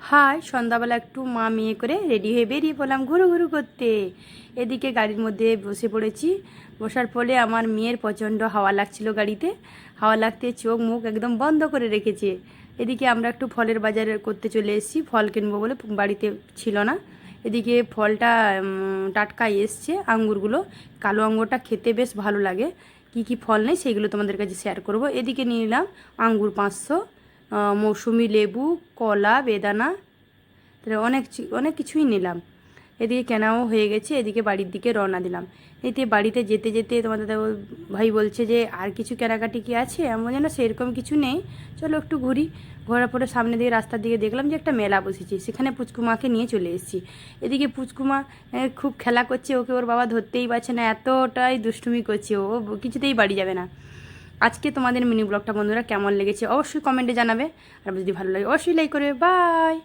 High, সন্ধ্যাবেলা একটু মা মেয়ে করে রেডি হয়ে বেরিয়ে পড়লাম ঘুরু ঘুরু করতে। এদিকে গাড়ির মধ্যে বসে পড়েছি। বসার ফলে আমার মেয়ের প্রচণ্ড হাওয়া লাগছিল গাড়িতে। হাওয়া লাগতে চোখ মুখ একদম বন্ধ করে রেখেছে। এদিকে আমরা একটু ফলের বাজার করতে চলে এসেছি, ফল কিনবো বলে, বাড়িতে ছিল না। এদিকে ফলটা টাটকা এসছে, আঙ্গুরগুলো। কালো আঙ্গুরটা খেতে বেশ ভালো লাগে। কি কি ফল নেই সেইগুলো তোমাদের কাছে শেয়ার করব। এদিকে নিয়ে নিলাম আঙ্গুর 500, মৌসুমি লেবু, কলা, বেদানা, তাহলে অনেক অনেক কিছুই নিলাম। এদিকে কেনাও হয়ে গেছে, এদিকে বাড়ির দিকে রওনা দিলাম। এতে বাড়িতে যেতে যেতে তোমাদের ভাই বলছে যে আর কিছু কেনাকাটি কি আছে, এমন যেন সেরকম কিছু নেই, চলো একটু ঘুরি। ঘোরার পরে সামনে দিকে রাস্তার দিকে দেখলাম যে একটা মেলা বসেছে, সেখানে পুচকুমাকে নিয়ে চলে এসেছি। এদিকে পুচকুমা খুব খেলা করছে, ওকে ওর বাবা ধরতেই পারছে না, এতটাই দুষ্টুমি করছে, ও কিছুতেই বাড়ি যাবে না। আজকে তোমাদের মিনি ব্লগটা বন্ধুরা কেমন লেগেছে অবশ্যই কমেন্টে জানাবে, আর যদি ভালো লাগে অবশ্যই লাইক করবে। বাই।